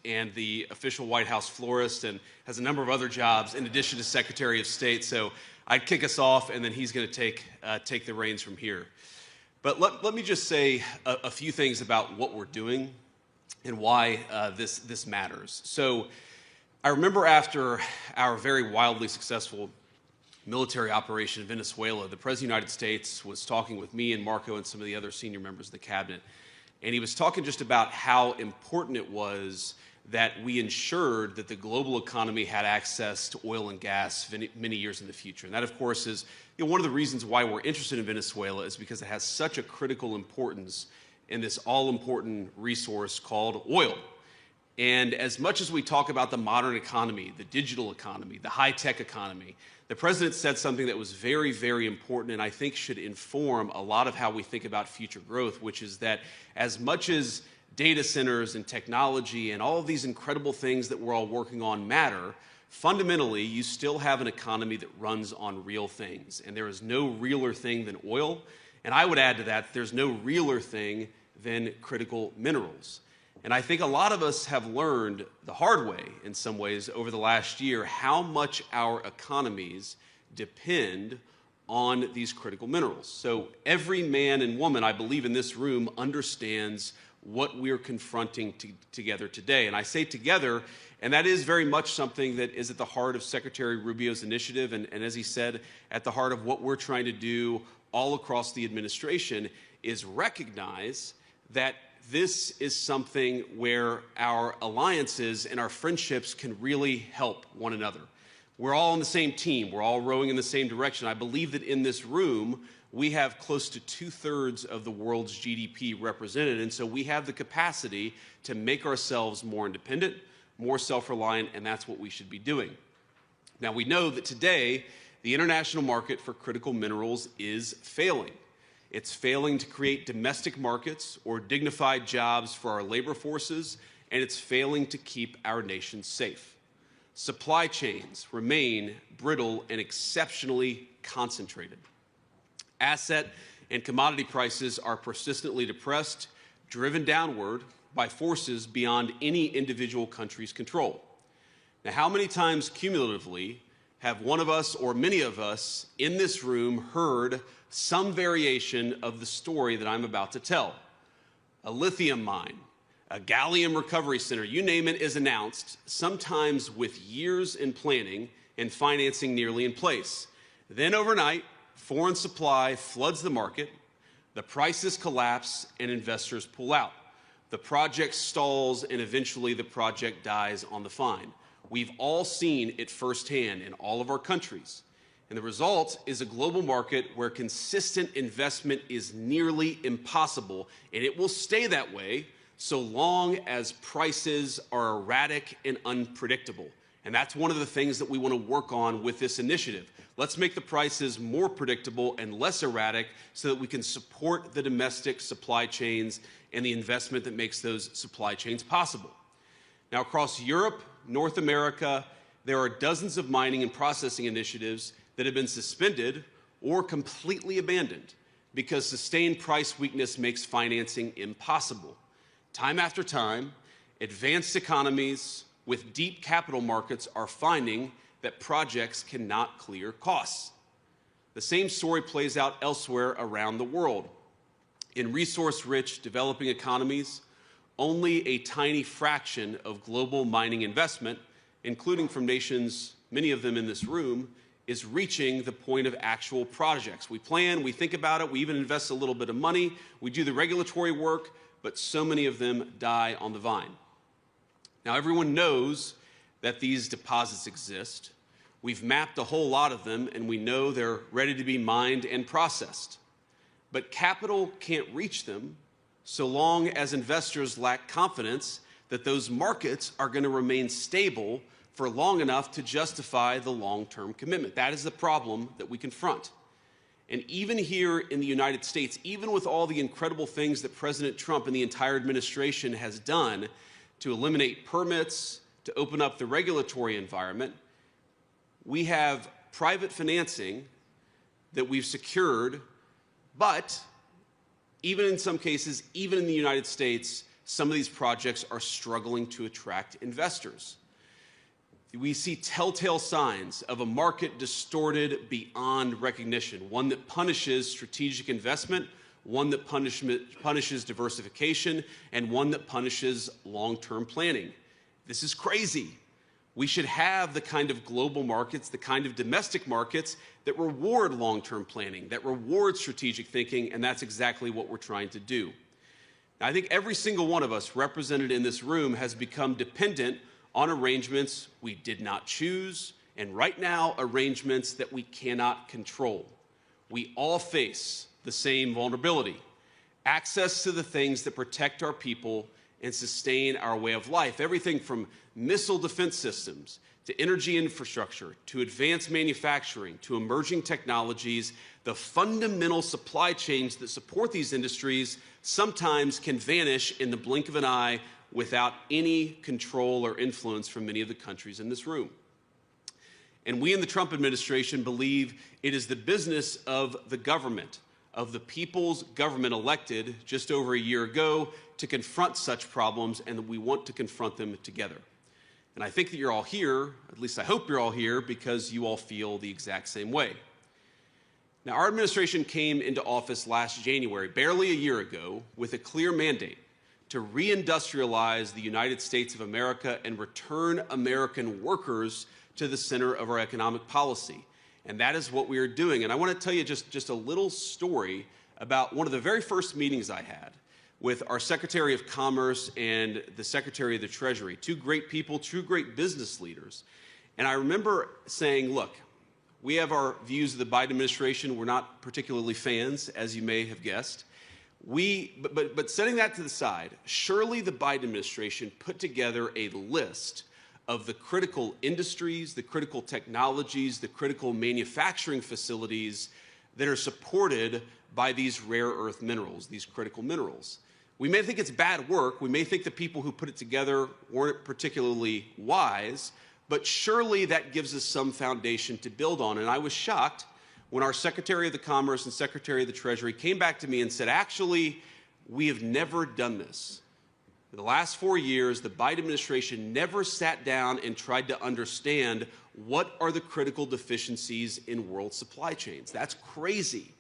and the official White House florist, and has a number of other jobs in addition to Secretary of State. So I'd kick us off, and then he's going to take the reins from here. But let me just say a few things about what we're doing and why this matters. So I remember after our very wildly successful military operation in Venezuela, the President of the United States was talking with me and Marco and some of the other senior members of the cabinet. And he was talking just about how important it was that we ensured that the global economy had access to oil and gas many years in the future. And that, of course, is one of the reasons why we're interested in Venezuela, is because it has such a critical importance in this all-important resource called oil. And as much as we talk about the modern economy, the digital economy, the high-tech economy, the president said something that was very, very important and I think should inform a lot of how we think about future growth, which is that as much as data centers and technology and all of these incredible things that we're all working on matter, fundamentally, you still have an economy that runs on real things. And there is no realer thing than oil. And I would add to that, there's no realer thing than critical minerals. And I think a lot of us have learned the hard way, in some ways, over the last year, how much our economies depend on these critical minerals. So every man and woman, I believe, in this room understands what we're confronting together today. And I say together, and that is very much something that is at the heart of Secretary Rubio's initiative, and as he said, at the heart of what we're trying to do all across the administration, is recognize that this is something where our alliances and our friendships can really help one another. We're all on the same team. We're all rowing in the same direction. I believe that in this room, we have close to 2/3 of the world's GDP represented, and so we have the capacity to make ourselves more independent, more self-reliant, and that's what we should be doing. Now, we know that today, the international market for critical minerals is failing. It's failing to create domestic markets or dignified jobs for our labor forces, and it's failing to keep our nation safe. Supply chains remain brittle and exceptionally concentrated. Asset and commodity prices are persistently depressed, driven downward by forces beyond any individual country's control. Now, how many times cumulatively have one of us or many of us in this room heard some variation of the story that I'm about to tell? A lithium mine, a gallium recovery center, you name it, is announced, sometimes with years in planning and financing nearly in place. Then overnight, foreign supply floods the market, the prices collapse, and investors pull out. The project stalls, and eventually the project dies on the vine. We've all seen it firsthand in all of our countries. And the result is a global market where consistent investment is nearly impossible, and it will stay that way so long as prices are erratic and unpredictable. And that's one of the things that we want to work on with this initiative. Let's make the prices more predictable and less erratic so that we can support the domestic supply chains and the investment that makes those supply chains possible. Now, across Europe, North America, there are dozens of mining and processing initiatives that have been suspended or completely abandoned because sustained price weakness makes financing impossible. Time after time, advanced economies with deep capital markets are finding that projects cannot clear costs. The same story plays out elsewhere around the world. In resource-rich developing economies, only a tiny fraction of global mining investment, including from nations, many of them in this room, is reaching the point of actual projects. We plan, we think about it, we even invest a little bit of money, we do the regulatory work, but so many of them die on the vine. Now, everyone knows that these deposits exist. We've mapped a whole lot of them, and we know they're ready to be mined and processed. But capital can't reach them so long as investors lack confidence that those markets are going to remain stable for long enough to justify the long-term commitment. That is the problem that we confront. And even here in the United States, even with all the incredible things that President Trump and the entire administration has done to eliminate permits, to open up the regulatory environment, we have private financing that we've secured, but even in some cases, even in the United States, some of these projects are struggling to attract investors. We see telltale signs of a market distorted beyond recognition, one that punishes strategic investment, one that punishes diversification, and one that punishes long-term planning. This is crazy. We should have the kind of global markets, the kind of domestic markets that reward long-term planning, that reward strategic thinking, and that's exactly what we're trying to do. Now, I think every single one of us represented in this room has become dependent on arrangements we did not choose, and right now, arrangements that we cannot control. We all face the same vulnerability: access to the things that protect our people and sustain our way of life. Everything from missile defense systems to energy infrastructure to advanced manufacturing to emerging technologies. The fundamental supply chains that support these industries sometimes can vanish in the blink of an eye without any control or influence from many of the countries in this room. And we in the Trump administration believe it is the business of the government, of the people's government elected just over a year ago, to confront such problems, and that we want to confront them together. And I think that you're all here, at least I hope you're all here, because you all feel the exact same way. Now, our administration came into office last January, barely a year ago, with a clear mandate to reindustrialize the United States of America and return American workers to the center of our economic policy. And that is what we are doing. And I want to tell you just a little story about one of the very first meetings I had with our Secretary of Commerce and the Secretary of the Treasury, two great people, two great business leaders. And I remember saying, look, we have our views of the Biden administration. We're not particularly fans, as you may have guessed. But setting that to the side, surely the Biden administration put together a list of the critical industries, the critical technologies, the critical manufacturing facilities that are supported by these rare earth minerals, these critical minerals. We may think it's bad work. We may think the people who put it together weren't particularly wise, but surely that gives us some foundation to build on. And I was shocked when our Secretary of the Commerce and Secretary of the Treasury came back to me and said, actually, we have never done this. For the last 4 years, the Biden administration never sat down and tried to understand what are the critical deficiencies in world supply chains. That's crazy.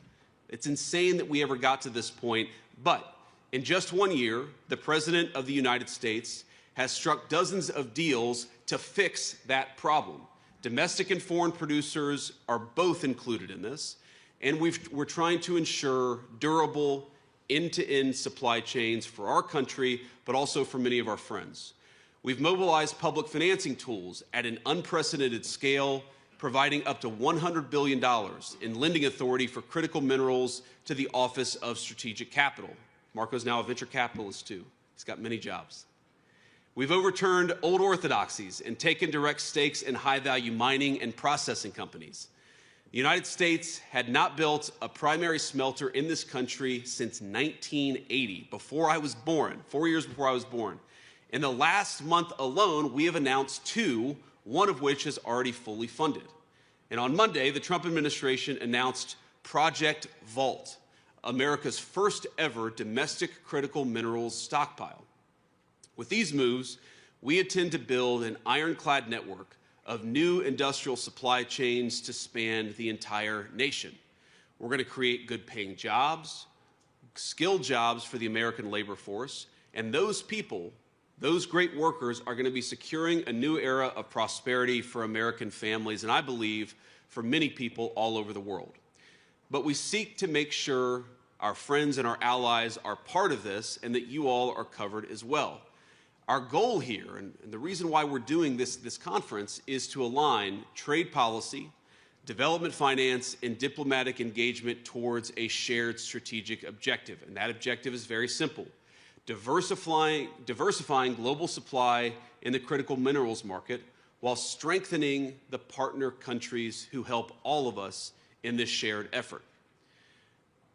It's insane that we ever got to this point. But in just 1 year, the President of the United States has struck dozens of deals to fix that problem. Domestic and foreign producers are both included in this, and we're trying to ensure durable, end-to-end supply chains for our country, but also for many of our friends. We've mobilized public financing tools at an unprecedented scale, providing up to $100 billion in lending authority for critical minerals to the Office of Strategic Capital. Marco's now a venture capitalist, too. He's got many jobs. We've overturned old orthodoxies and taken direct stakes in high-value mining and processing companies. The United States had not built a primary smelter in this country since 1980, before I was born, 4 years before I was born. In the last month alone, we have announced two, one of which is already fully funded. And on Monday, the Trump administration announced Project Vault, America's first ever domestic critical minerals stockpile. With these moves, we intend to build an ironclad network of new industrial supply chains to span the entire nation. We're going to create good-paying jobs, skilled jobs for the American labor force, and those people, those great workers, are going to be securing a new era of prosperity for American families, and I believe for many people all over the world. But we seek to make sure our friends and our allies are part of this and that you all are covered as well. Our goal here, and the reason why we're doing this conference, is to align trade policy, development finance, and diplomatic engagement towards a shared strategic objective. And that objective is very simple: diversifying global supply in the critical minerals market while strengthening the partner countries who help all of us in this shared effort.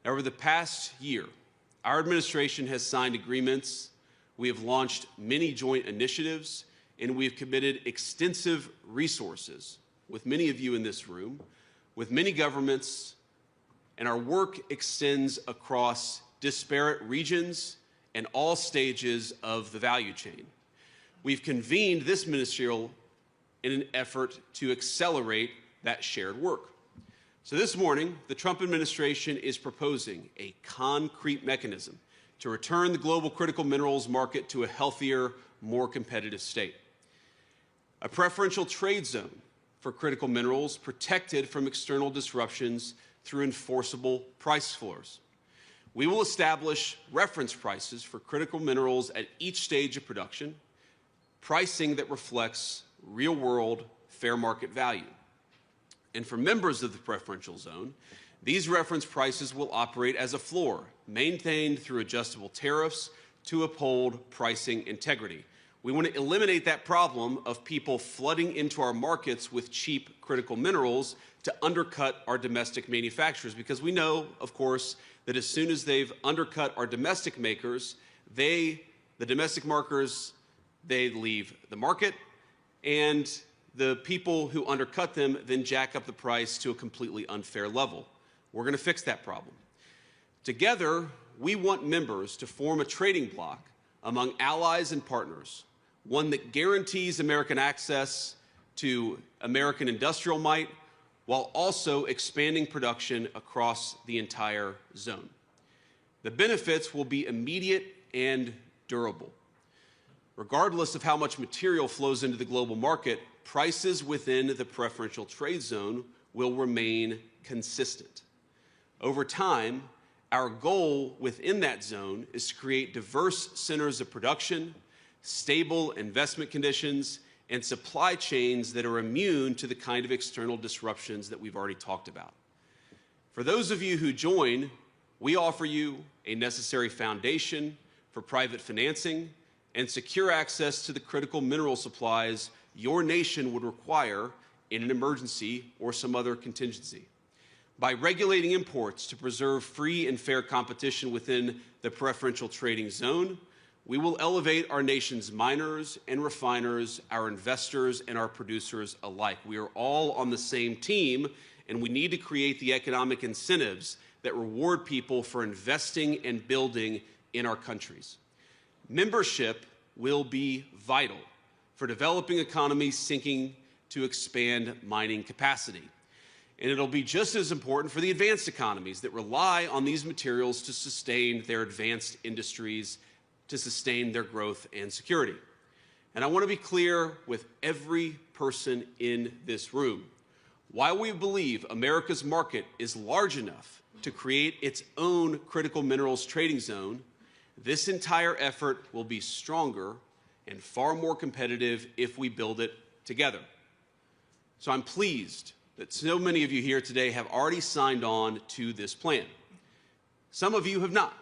Over the past year, our administration has signed agreements. We have launched many joint initiatives, and we have committed extensive resources with many of you in this room, with many governments, and our work extends across disparate regions and all stages of the value chain. We've convened this ministerial in an effort to accelerate that shared work. So this morning, the Trump administration is proposing a concrete mechanism to return the global critical minerals market to a healthier, more competitive state. A preferential trade zone for critical minerals protected from external disruptions through enforceable price floors. We will establish reference prices for critical minerals at each stage of production, pricing that reflects real-world fair market value. And for members of the preferential zone, these reference prices will operate as a floor, maintained through adjustable tariffs to uphold pricing integrity. We want to eliminate that problem of people flooding into our markets with cheap critical minerals to undercut our domestic manufacturers, because we know, of course, that as soon as they've undercut our domestic makers, the domestic markers, they leave the market, and the people who undercut them then jack up the price to a completely unfair level. We're going to fix that problem. Together, we want members to form a trading bloc among allies and partners, one that guarantees American access to American industrial might while also expanding production across the entire zone. The benefits will be immediate and durable. Regardless of how much material flows into the global market, prices within the preferential trade zone will remain consistent. Over time, our goal within that zone is to create diverse centers of production, stable investment conditions, and supply chains that are immune to the kind of external disruptions that we've already talked about. For those of you who join, we offer you a necessary foundation for private financing and secure access to the critical mineral supplies your nation would require in an emergency or some other contingency. By regulating imports to preserve free and fair competition within the preferential trading zone, we will elevate our nation's miners and refiners, our investors and our producers alike. We are all on the same team, and we need to create the economic incentives that reward people for investing and building in our countries. Membership will be vital for developing economies seeking to expand mining capacity. And it'll be just as important for the advanced economies that rely on these materials to sustain their advanced industries, to sustain their growth and security. And I want to be clear with every person in this room. While we believe America's market is large enough to create its own critical minerals trading zone, this entire effort will be stronger and far more competitive if we build it together. So I'm pleased that so many of you here today have already signed on to this plan. Some of you have not.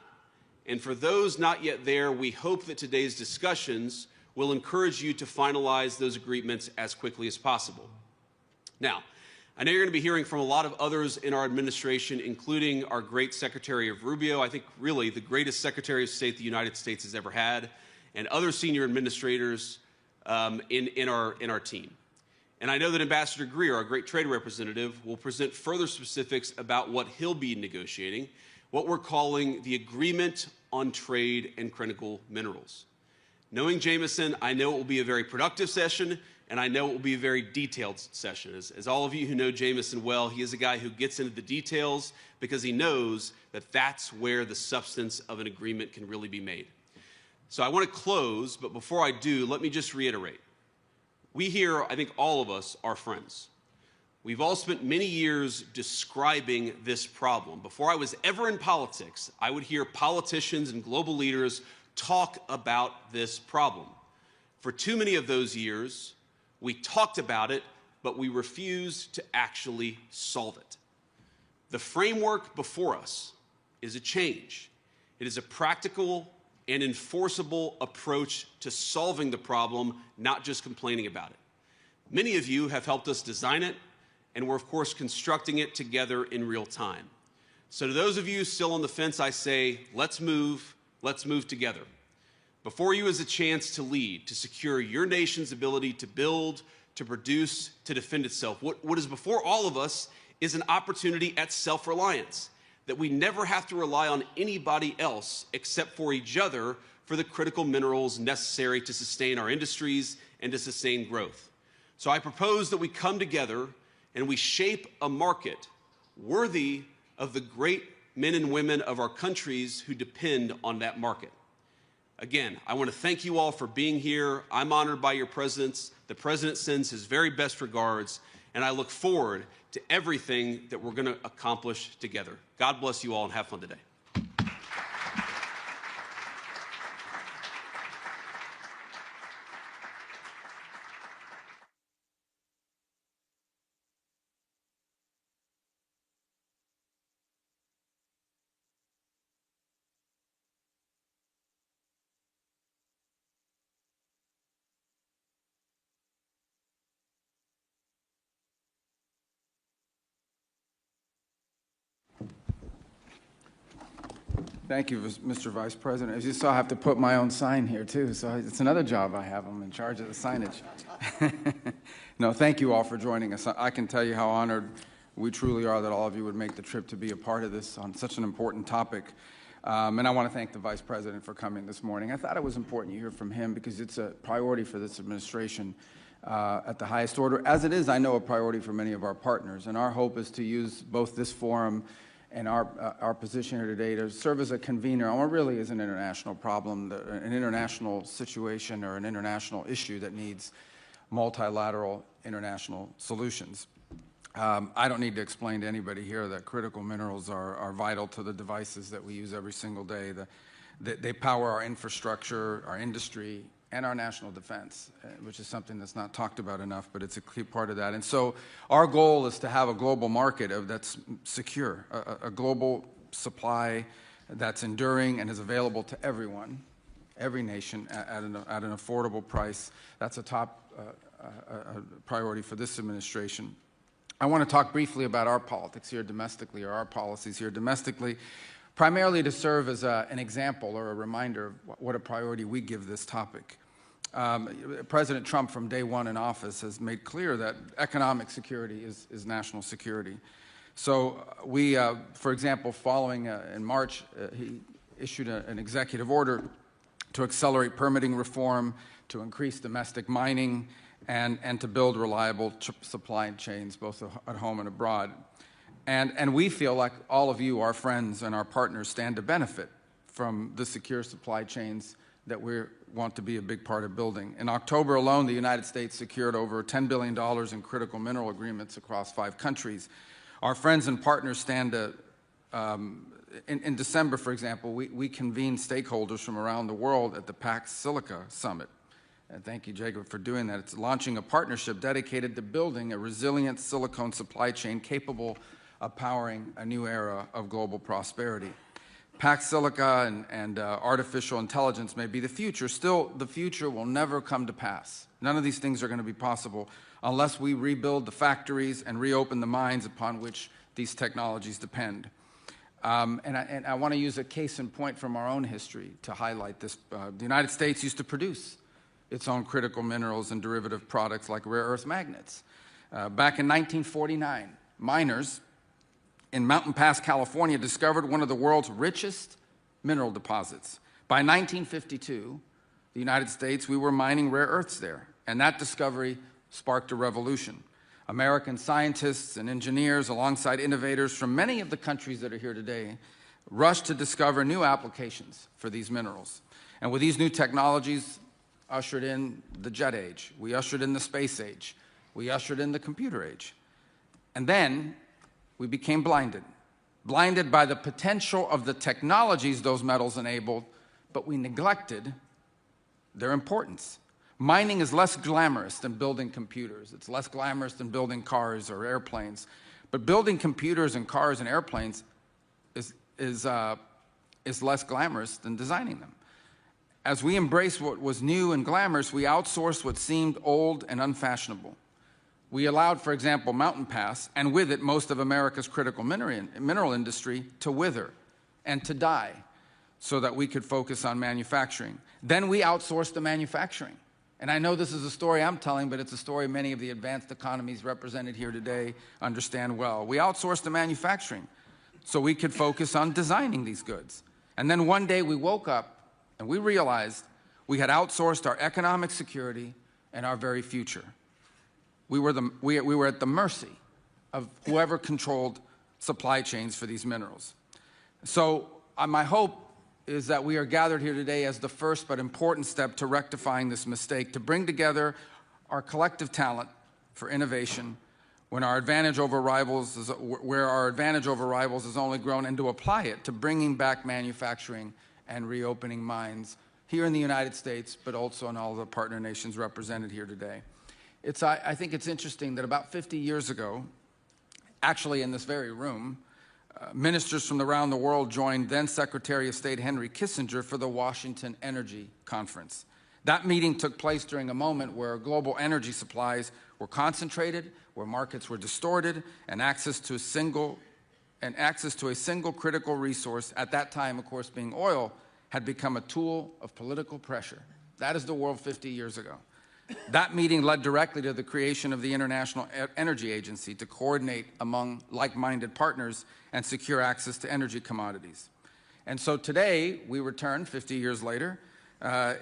And for those not yet there, we hope that today's discussions will encourage you to finalize those agreements as quickly as possible. Now, I know you're going to be hearing from a lot of others in our administration, including our great Secretary of Rubio, I think really the greatest Secretary of State the United States has ever had, and other senior administrators in our team. And I know that Ambassador Greer, our great trade representative, will present further specifics about what he'll be negotiating, what we're calling the Agreement on Trade and Critical Minerals. Knowing Jameson, I know it will be a very productive session, and I know it will be a very detailed session. As all of you who know Jameson well, he is a guy who gets into the details because he knows that that's where the substance of an agreement can really be made. So I want to close, but before I do, let me just reiterate. We here, I think all of us, are friends. We've all spent many years describing this problem. Before I was ever in politics, I would hear politicians and global leaders talk about this problem. For too many of those years, we talked about it, but we refused to actually solve it. The framework before us is a change. It is a practical and enforceable approach to solving the problem, not just complaining about it. Many of you have helped us design it, and we're, of course, constructing it together in real time. So to those of you still on the fence, I say, let's move together. Before you is a chance to lead, to secure your nation's ability to build, to produce, to defend itself. What is before all of us is an opportunity at self-reliance. that we never have to rely on anybody else except for each other for the critical minerals necessary to sustain our industries and to sustain growth. So I propose that we come together and we shape a market worthy of the great men and women of our countries who depend on that market. Again, I want to thank you all for being here. I'm honored by your presence. The President sends his very best regards, and I look forward to everything that we're going to accomplish together. God bless you all and have fun today. Thank you, Mr. Vice President. As you saw, I have to put my own sign here, too, so it's another job I have. I'm in charge of the signage. No, thank you all for joining us. I can tell you how honored we truly are that all of you would make the trip to be a part of this on such an important topic. And I want to thank the Vice President for coming this morning. I thought it was important you hear from him because it's a priority for this administration at the highest order, as it is, I know, a priority for many of our partners. And our hope is to use both this forum and our position here today to serve as a convener on what really is an international problem, an international situation or an international issue that needs multilateral international solutions. I don't need to explain to anybody here that critical minerals are vital to the devices that we use every single day. They power our infrastructure, our industry, and our national defense, which is something that's not talked about enough, but it's a key part of that. And so our goal is to have a global market that's secure, a global supply that's enduring and is available to everyone, every nation, at an affordable price. That's a top priority for this administration. I want to talk briefly about our politics here domestically, or our policies here domestically, primarily to serve as an example or a reminder of what a priority we give this topic. President Trump, from day one in office, has made clear that economic security is national security. So we, for example, following in March, he issued an executive order to accelerate permitting reform, to increase domestic mining, and to build reliable supply chains, both at home and abroad. And we feel like all of you, our friends and our partners, stand to benefit from the secure supply chains that we want to be a big part of building. In October alone, the United States secured over $10 billion in critical mineral agreements across 5 countries. Our friends and partners stand to, in December, for example, we convened stakeholders from around the world at the Pax Silica Summit. And thank you, Jacob, for doing that. It's launching a partnership dedicated to building a resilient silicone supply chain capable of powering a new era of global prosperity. Pax Silica and artificial intelligence may be the future. Still, the future will never come to pass. None of these things are going to be possible unless we rebuild the factories and reopen the mines upon which these technologies depend. And I want to use a case in point from our own history to highlight this. The United States used to produce its own critical minerals and derivative products like rare earth magnets. Back in 1949, miners in Mountain Pass, California, discovered one of the world's richest mineral deposits. By 1952, the United States, we were mining rare earths there, and that discovery sparked a revolution. American scientists and engineers, alongside innovators from many of the countries that are here today, rushed to discover new applications for these minerals. And with these new technologies, ushered in the jet age. We ushered in the space age. We ushered in the computer age. And then we became blinded by the potential of the technologies those metals enabled, but we neglected their importance. Mining is less glamorous than building computers. It's less glamorous than building cars or airplanes. But building computers and cars and airplanes is less glamorous than designing them. As we embraced what was new and glamorous, we outsourced what seemed old and unfashionable. We allowed, for example, Mountain Pass, and with it most of America's critical mineral industry, to wither and to die so that we could focus on manufacturing. Then we outsourced the manufacturing. And I know this is a story I'm telling, but it's a story many of the advanced economies represented here today understand well. We outsourced the manufacturing so we could focus on designing these goods. And then one day we woke up and we realized we had outsourced our economic security and our very future. We were at the mercy of whoever controlled supply chains for these minerals. So my hope is that we are gathered here today as the first but important step to rectifying this mistake, to bring together our collective talent for innovation where our advantage over rivals is only grown, and to apply it to bringing back manufacturing and reopening mines here in the United States, but also in all the partner nations represented here today. I think it's interesting that about 50 years ago, actually in this very room, ministers from around the world joined then Secretary of State Henry Kissinger for the Washington Energy Conference. That meeting took place during a moment where global energy supplies were concentrated, where markets were distorted, and access to a single critical resource, at that time, of course, being oil, had become a tool of political pressure. That is the world 50 years ago. That meeting led directly to the creation of the International Energy Agency to coordinate among like-minded partners and secure access to energy commodities. And so today, we return 50 years later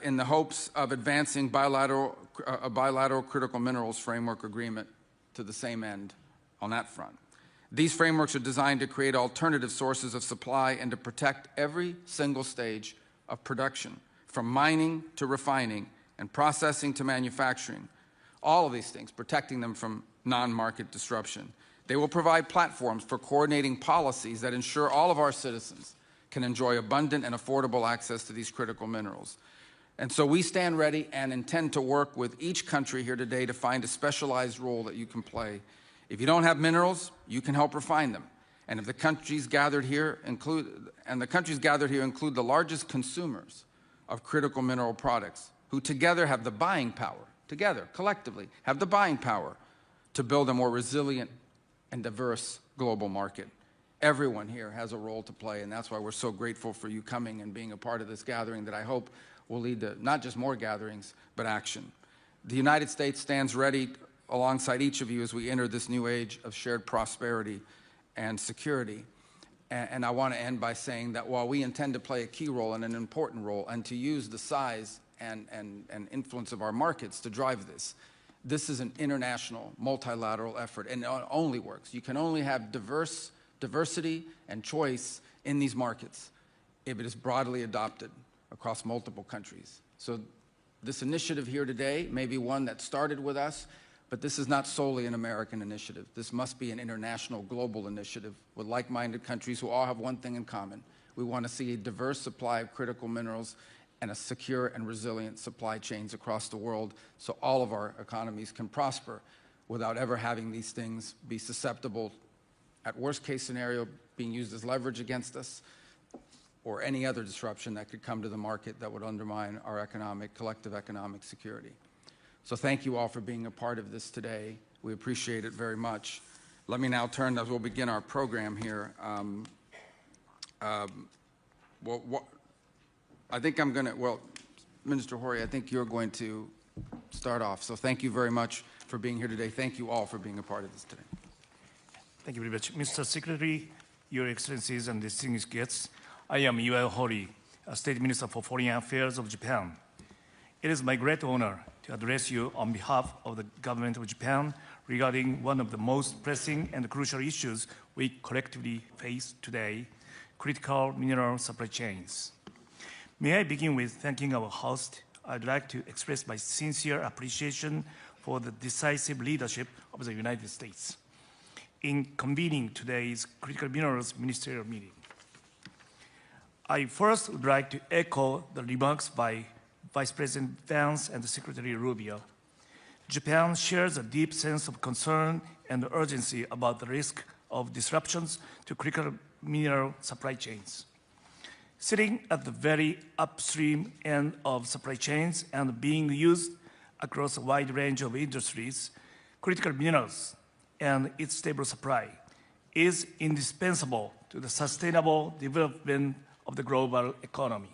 in the hopes of advancing a bilateral critical minerals framework agreement to the same end on that front. These frameworks are designed to create alternative sources of supply and to protect every single stage of production, from mining to refining and processing to manufacturing. All of these things, protecting them from non-market disruption. They will provide platforms for coordinating policies that ensure all of our citizens can enjoy abundant and affordable access to these critical minerals. And so we stand ready and intend to work with each country here today to find a specialized role that you can play. If you don't have minerals, you can help refine them. And if the countries gathered here include the largest consumers of critical mineral products, who together have the buying power, collectively, have the buying power to build a more resilient and diverse global market. Everyone here has a role to play, and that's why we're so grateful for you coming and being a part of this gathering that I hope will lead to not just more gatherings, but action. The United States stands ready alongside each of you as we enter this new age of shared prosperity and security. And I want to end by saying that while we intend to play a key role and an important role and to use the size and influence of our markets to drive this, this is an international, multilateral effort, and it only works. You can only have diversity and choice in these markets if it is broadly adopted across multiple countries. So this initiative here today may be one that started with us, but this is not solely an American initiative. This must be an international, global initiative with like-minded countries who all have one thing in common. We want to see a diverse supply of critical minerals and a secure and resilient supply chains across the world so all of our economies can prosper without ever having these things be susceptible, at worst case scenario, being used as leverage against us, or any other disruption that could come to the market that would undermine our collective economic security. So thank you all for being a part of this today. We appreciate it very much. Let me now turn, as we'll begin our program here. Minister Hori, I think you're going to start off. So thank you very much for being here today. Thank you all for being a part of this today. Thank you very much. Mr. Secretary, Your Excellencies and distinguished guests, I am Yuval Hori, State Minister for Foreign Affairs of Japan. It is my great honor to address you on behalf of the government of Japan regarding one of the most pressing and crucial issues we collectively face today, critical mineral supply chains. May I begin with thanking our host. I'd like to express my sincere appreciation for the decisive leadership of the United States in convening today's Critical Minerals Ministerial meeting. I first would like to echo the remarks by Vice President Vance and Secretary Rubio. Japan shares a deep sense of concern and urgency about the risk of disruptions to critical mineral supply chains. Sitting at the very upstream end of supply chains and being used across a wide range of industries, critical minerals and its stable supply is indispensable to the sustainable development of the global economy.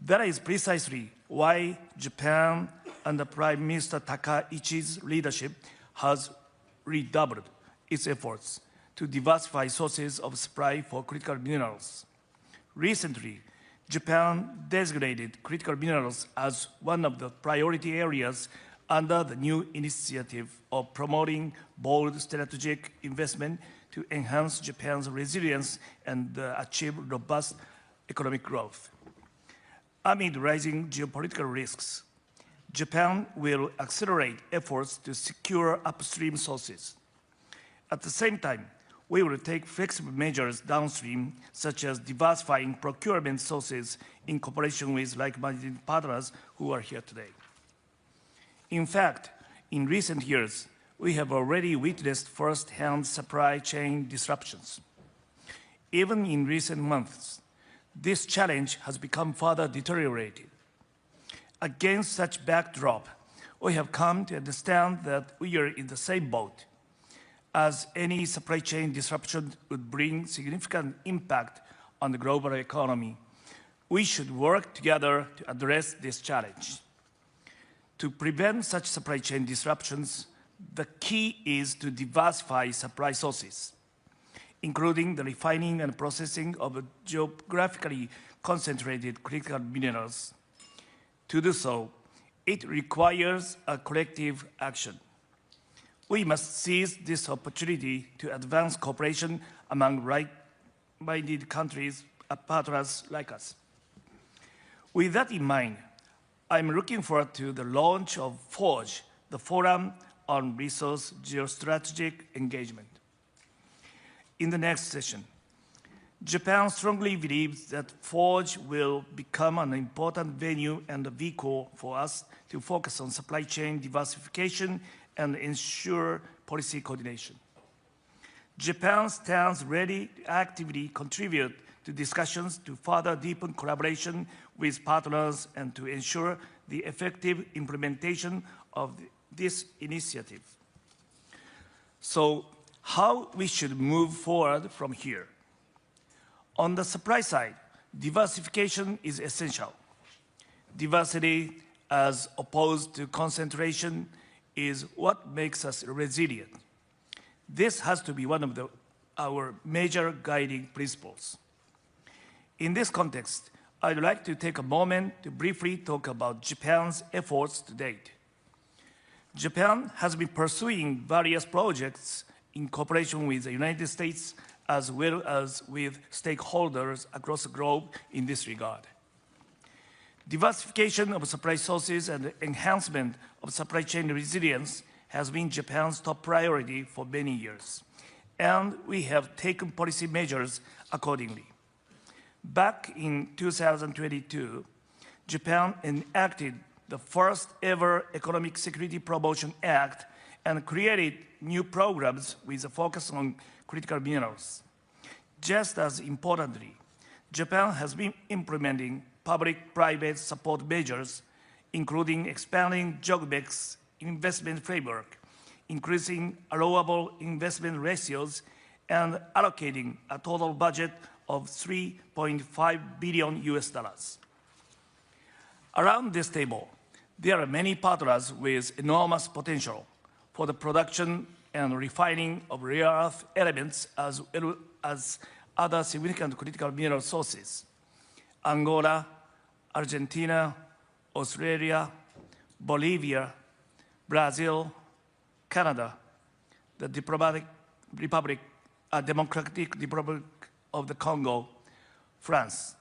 That is precisely why Japan, under Prime Minister Takaichi's leadership, has redoubled its efforts to diversify sources of supply for critical minerals. Recently, Japan designated critical minerals as one of the priority areas under the new initiative of promoting bold strategic investment to enhance Japan's resilience and achieve robust economic growth. Amid rising geopolitical risks, Japan will accelerate efforts to secure upstream sources. At the same time, we will take flexible measures downstream, such as diversifying procurement sources in cooperation with like-minded partners who are here today. In fact, in recent years, we have already witnessed first-hand supply chain disruptions. Even in recent months, this challenge has become further deteriorated. Against such backdrop, we have come to understand that we are in the same boat, as any supply chain disruption would bring significant impact on the global economy. We should work together to address this challenge. To prevent such supply chain disruptions, the key is to diversify supply sources, including the refining and processing of geographically concentrated critical minerals. To do so, it requires a collective action. We must seize this opportunity to advance cooperation among like-minded countries, partners like us. With that in mind, I'm looking forward to the launch of FORGE, the Forum on Resource Geostrategic Engagement. In the next session, Japan strongly believes that FORGE will become an important venue and a vehicle for us to focus on supply chain diversification and ensure policy coordination. Japan stands ready to actively contribute to discussions to further deepen collaboration with partners and to ensure the effective implementation of this initiative. So, how we should move forward from here? On the supply side, diversification is essential. Diversity, as opposed to concentration, is what makes us resilient. This has to be one of our major guiding principles. In this context, I'd like to take a moment to briefly talk about Japan's efforts to date. Japan has been pursuing various projects in cooperation with the United States as well as with stakeholders across the globe in this regard. Diversification of supply sources and enhancement of supply chain resilience has been Japan's top priority for many years, and we have taken policy measures accordingly. Back in 2022, Japan enacted the first ever Economic Security Promotion Act and created new programs with a focus on critical minerals. Just as importantly, Japan has been implementing public-private support measures, including expanding Geopolitics investment framework, increasing allowable investment ratios, and allocating a total budget of $3.5 billion US. Around this table, there are many partners with enormous potential for the production and refining of rare earth elements as well as other significant critical mineral sources. Angola, Argentina, Australia, Bolivia, Brazil, Canada, the Democratic Republic of the Congo, France.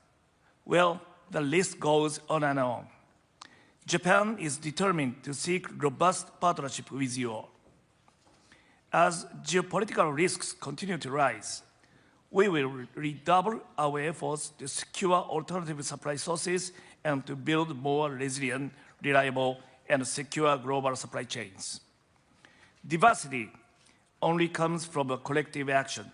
Well, the list goes on and on. Japan is determined to seek robust partnership with you all. As geopolitical risks continue to rise, we will redouble our efforts to secure alternative supply sources and to build more resilient, reliable, and secure global supply chains. Diversity only comes from a collective action.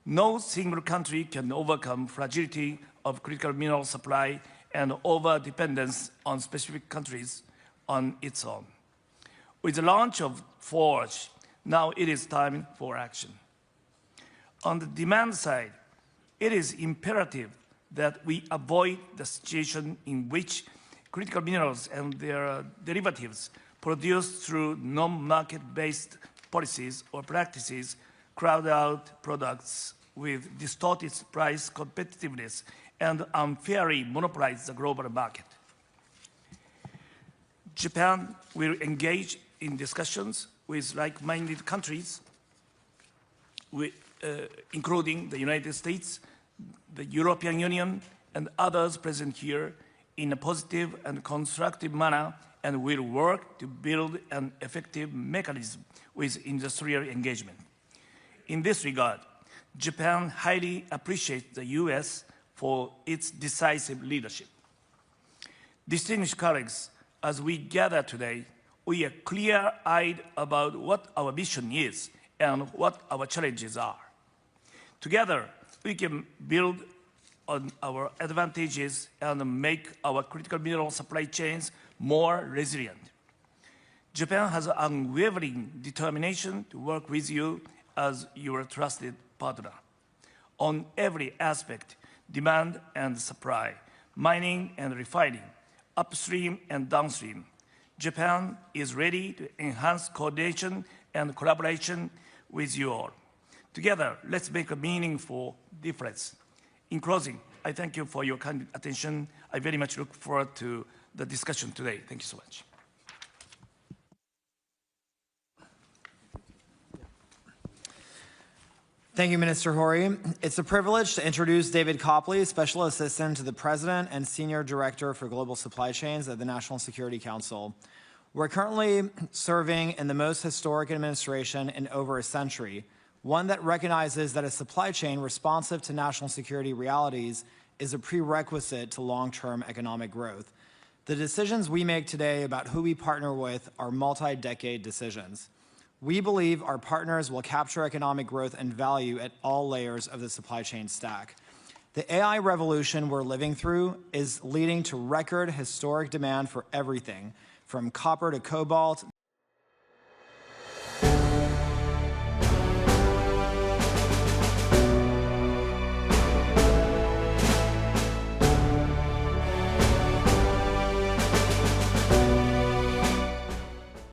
No single country can overcome fragility of critical mineral supply and over-dependence on specific countries on its own. With the launch of FORGE, now it is time for action. On the demand side, it is imperative that we avoid the situation in which critical minerals and their derivatives produced through non-market-based policies or practices crowd out products with distorted price competitiveness and unfairly monopolize the global market. Japan will engage in discussions with like-minded countries, including the United States, the European Union, and others present here in a positive and constructive manner, and will work to build an effective mechanism with industrial engagement. In this regard, Japan highly appreciates the U.S. for its decisive leadership. Distinguished colleagues, as we gather today, we are clear-eyed about what our mission is and what our challenges are. Together, we can build on our advantages and make our critical mineral supply chains more resilient. Japan has an unwavering determination to work with you as your trusted partner on every aspect: demand and supply, mining and refining, upstream and downstream. Japan is ready to enhance coordination and collaboration with you all. Together, let's make a meaningful difference. In closing, I thank you for your kind attention. I very much look forward to the discussion today. Thank you so much. Thank you, Minister Hori. It's a privilege to introduce David Copley, Special Assistant to the President and Senior Director for Global Supply Chains at the National Security Council. We're currently serving in the most historic administration in over a century, one that recognizes that a supply chain responsive to national security realities is a prerequisite to long-term economic growth. The decisions we make today about who we partner with are multi-decade decisions. We believe our partners will capture economic growth and value at all layers of the supply chain stack. The AI revolution we're living through is leading to record historic demand for everything, from copper to cobalt,